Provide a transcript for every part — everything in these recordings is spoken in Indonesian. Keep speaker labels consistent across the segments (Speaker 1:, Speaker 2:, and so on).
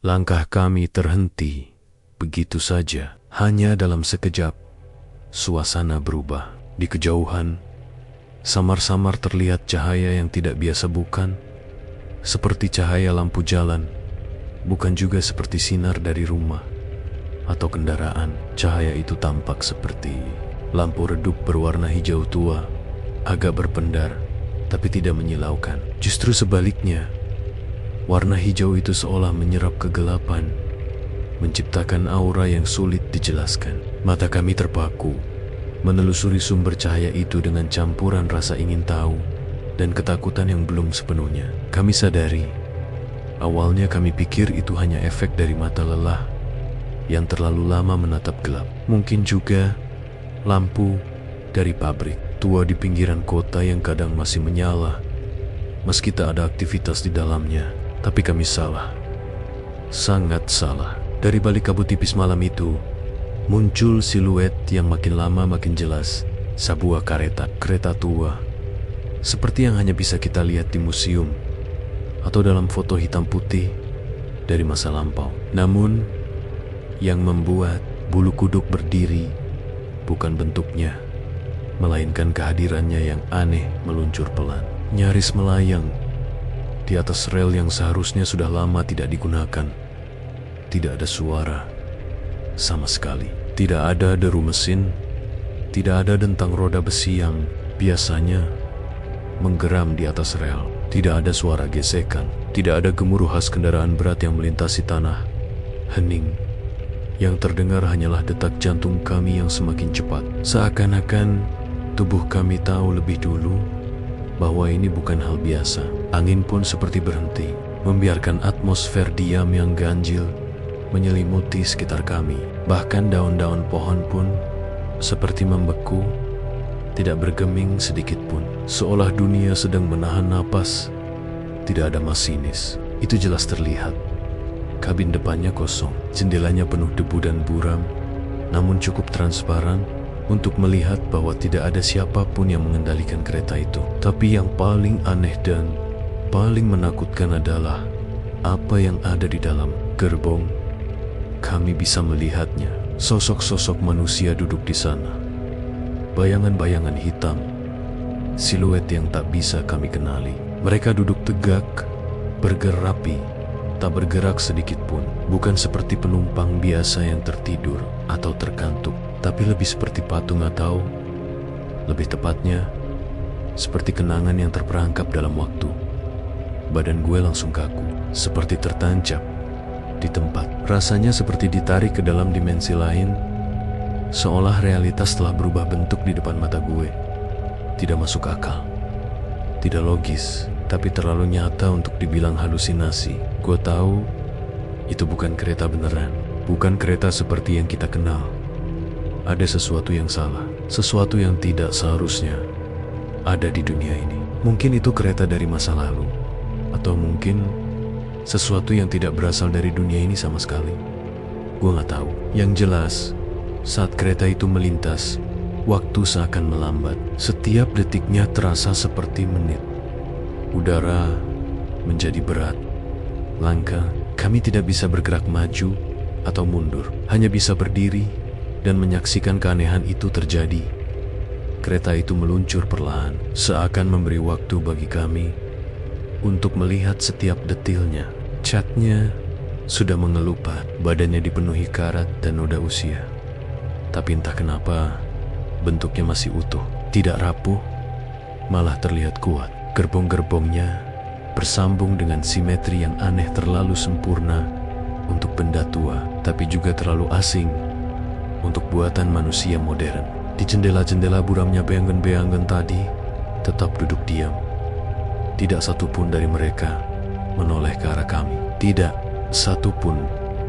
Speaker 1: Langkah kami terhenti begitu saja. Hanya dalam sekejap, suasana berubah. Di kejauhan, samar-samar terlihat cahaya yang tidak biasa, bukan seperti cahaya lampu jalan, bukan juga seperti sinar dari rumah atau kendaraan. Cahaya itu tampak seperti lampu redup berwarna hijau tua, agak berpendar, tapi tidak menyilaukan. Justru sebaliknya, warna hijau itu seolah menyerap kegelapan, menciptakan aura yang sulit dijelaskan. Mata kami terpaku, menelusuri sumber cahaya itu dengan campuran rasa ingin tahu dan ketakutan yang belum sepenuhnya kami sadari. Awalnya kami pikir itu hanya efek dari mata lelah yang terlalu lama menatap gelap. Mungkin juga lampu dari pabrik tua di pinggiran kota yang kadang masih menyala meski tak ada aktivitas di dalamnya. Tapi kami salah, sangat salah. Dari balik kabut tipis malam itu muncul siluet yang makin lama makin jelas. Sebuah kereta tua, seperti yang hanya bisa kita lihat di museum atau dalam foto hitam putih dari masa lampau. Namun yang membuat bulu kuduk berdiri bukan bentuknya, melainkan kehadirannya yang aneh, meluncur pelan, nyaris melayang di atas rel yang seharusnya sudah lama tidak digunakan. Tidak ada suara sama sekali. Tidak ada deru mesin, tidak ada dentang roda besi yang biasanya menggeram di atas rel. Tidak ada suara gesekan, tidak ada gemuruh khas kendaraan berat yang melintasi tanah. Hening. Yang terdengar hanyalah detak jantung kami yang semakin cepat. Seakan-akan tubuh kami tahu lebih dulu bahwa ini bukan hal biasa. Angin pun seperti berhenti, membiarkan atmosfer diam yang ganjil menyelimuti sekitar kami. Bahkan daun-daun pohon pun seperti membeku, tidak bergeming sedikit pun, seolah dunia sedang menahan napas. Tidak ada masinis, itu jelas terlihat. Kabin depannya kosong, jendelanya penuh debu dan buram, namun cukup transparan untuk melihat bahwa tidak ada siapapun yang mengendalikan kereta itu. Tapi yang paling aneh dan paling menakutkan adalah apa yang ada di dalam gerbong. Kami bisa melihatnya, sosok-sosok manusia duduk di sana. Bayangan-bayangan hitam, siluet yang tak bisa kami kenali. Mereka duduk tegak, bergerak rapi, tak bergerak sedikit pun. Bukan seperti penumpang biasa yang tertidur atau terkantuk, tapi lebih seperti patung, atau lebih tepatnya seperti kenangan yang terperangkap dalam waktu. Badan gue langsung kaku, seperti tertancap di tempat. Rasanya seperti ditarik ke dalam dimensi lain, seolah realitas telah berubah bentuk di depan mata gue. Tidak masuk akal, tidak logis, tapi terlalu nyata untuk dibilang halusinasi. Gue tahu itu bukan kereta beneran, bukan kereta seperti yang kita kenal. Ada sesuatu yang salah, sesuatu yang tidak seharusnya ada di dunia ini. Mungkin itu kereta dari masa lalu, atau mungkin sesuatu yang tidak berasal dari dunia ini sama sekali. Gue gak tahu. Yang jelas, saat kereta itu melintas, waktu seakan melambat. Setiap detiknya terasa seperti menit. Udara menjadi berat, langka. Kami tidak bisa bergerak maju atau mundur, hanya bisa berdiri dan menyaksikan keanehan itu terjadi. Kereta itu meluncur perlahan, seakan memberi waktu bagi kami untuk melihat setiap detilnya. Catnya sudah mengelupas, badannya dipenuhi karat dan noda usia. Tapi entah kenapa, bentuknya masih utuh, tidak rapuh, malah terlihat kuat. Gerbong-gerbongnya bersambung dengan simetri yang aneh, terlalu sempurna untuk benda tua, tapi juga terlalu asing untuk buatan manusia modern. Di jendela-jendela buramnya bayangan-bayangan tadi tetap duduk diam. Tidak satu pun dari mereka menoleh ke arah kami. Tidak satu pun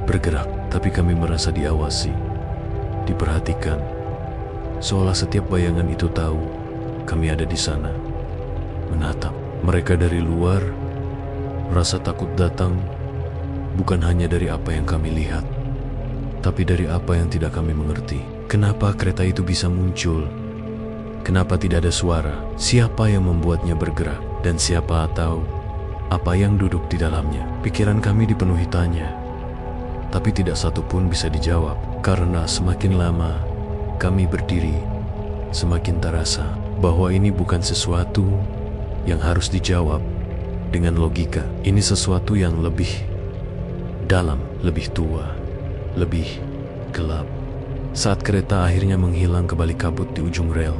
Speaker 1: bergerak, tapi kami merasa diawasi, diperhatikan, seolah setiap bayangan itu tahu kami ada di sana, menatap. Mereka dari luar, rasa takut datang bukan hanya dari apa yang kami lihat, tapi dari apa yang tidak kami mengerti. Kenapa kereta itu bisa muncul? Kenapa tidak ada suara? Siapa yang membuatnya bergerak? Dan siapa atau apa yang duduk di dalamnya? Pikiran kami dipenuhi tanya, tapi tidak satu pun bisa dijawab. Karena semakin lama kami berdiri, semakin terasa bahwa ini bukan sesuatu yang harus dijawab dengan logika. Ini sesuatu yang lebih dalam, lebih tua, lebih gelap. Saat kereta akhirnya menghilang ke balik kabut di ujung rel,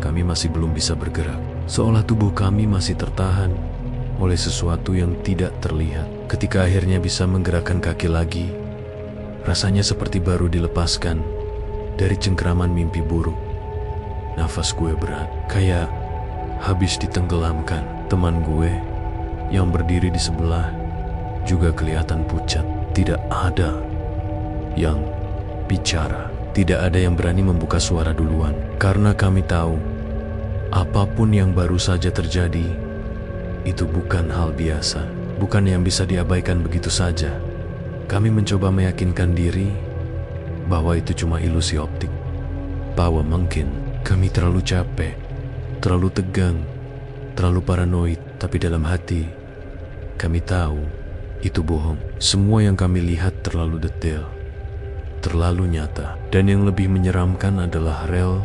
Speaker 1: kami masih belum bisa bergerak. Seolah tubuh kami masih tertahan oleh sesuatu yang tidak terlihat. Ketika akhirnya bisa menggerakkan kaki lagi, rasanya seperti baru dilepaskan dari cengkraman mimpi buruk. Nafas gue berat, kayak habis ditenggelamkan. Teman gue yang berdiri di sebelah juga kelihatan pucat. Tidak ada yang bicara, tidak ada yang berani membuka suara duluan. Karena kami tahu, apapun yang baru saja terjadi, itu bukan hal biasa, bukan yang bisa diabaikan begitu saja. Kami mencoba meyakinkan diri bahwa itu cuma ilusi optik, bahwa mungkin kami terlalu capek, terlalu tegang, terlalu paranoid. Tapi dalam hati, kami tahu itu bohong. Semua yang kami lihat terlalu detail, terlalu nyata. Dan yang lebih menyeramkan adalah rel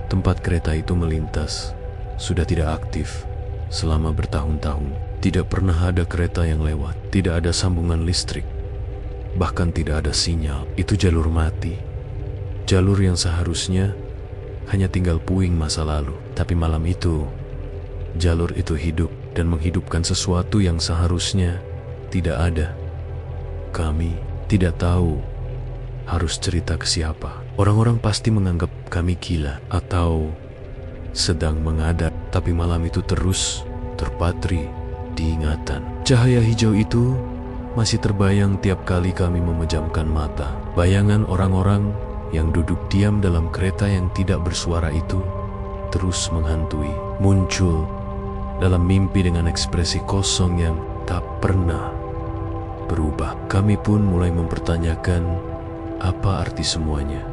Speaker 1: tempat kereta itu melintas sudah tidak aktif selama bertahun-tahun. Tidak pernah ada kereta yang lewat, tidak ada sambungan listrik, bahkan tidak ada sinyal. Itu jalur mati, jalur yang seharusnya hanya tinggal puing masa lalu. Tapi malam itu, jalur itu hidup dan menghidupkan sesuatu yang seharusnya tidak ada. Kami tidak tahu harus cerita ke siapa. Orang-orang pasti menganggap kami gila atau sedang mengadap. Tapi malam itu terus terpatri di ingatan. Cahaya hijau itu masih terbayang tiap kali kami memejamkan mata. Bayangan orang-orang yang duduk diam dalam kereta yang tidak bersuara itu terus menghantui, muncul dalam mimpi dengan ekspresi kosong yang tak pernah berubah. Kami pun mulai mempertanyakan apa arti semuanya.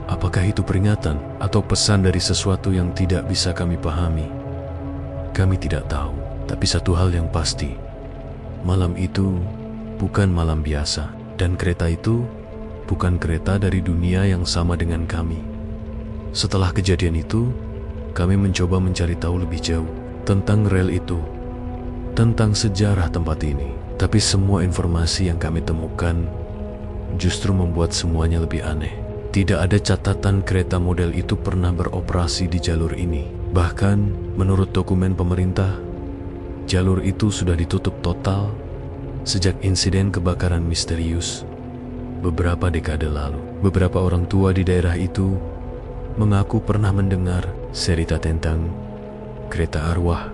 Speaker 1: Apakah itu peringatan atau pesan dari sesuatu yang tidak bisa kami pahami? Kami tidak tahu, tapi satu hal yang pasti, malam itu bukan malam biasa, dan kereta itu bukan kereta dari dunia yang sama dengan kami. Setelah kejadian itu, kami mencoba mencari tahu lebih jauh tentang rel itu, tentang sejarah tempat ini. Tapi semua informasi yang kami temukan justru membuat semuanya lebih aneh. Tidak ada catatan kereta model itu pernah beroperasi di jalur ini. Bahkan menurut dokumen pemerintah, jalur itu sudah ditutup total sejak insiden kebakaran misterius beberapa dekade lalu. Beberapa orang tua di daerah itu mengaku pernah mendengar cerita tentang kereta arwah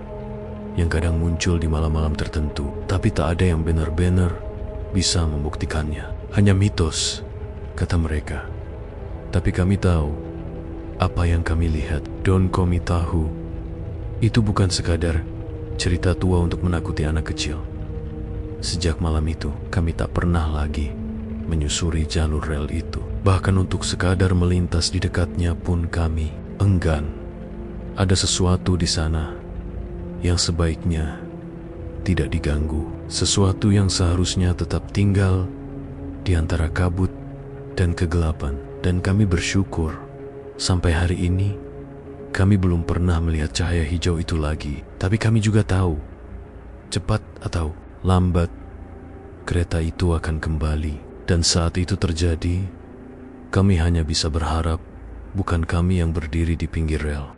Speaker 1: yang kadang muncul di malam-malam tertentu, tapi tak ada yang benar-benar bisa membuktikannya. Hanya mitos, kata mereka. Tapi kami tahu apa yang kami lihat. Dan kami tahu itu bukan sekadar cerita tua untuk menakuti anak kecil. Sejak malam itu, kami tak pernah lagi menyusuri jalur rel itu. Bahkan untuk sekadar melintas di dekatnya pun kami enggan. Ada sesuatu di sana yang sebaiknya tidak diganggu. Sesuatu yang seharusnya tetap tinggal di antara kabut dan kegelapan. Dan kami bersyukur sampai hari ini kami belum pernah melihat cahaya hijau itu lagi. Tapi kami juga tahu, cepat atau lambat, kereta itu akan kembali. Dan saat itu terjadi, kami hanya bisa berharap bukan kami yang berdiri di pinggir rel,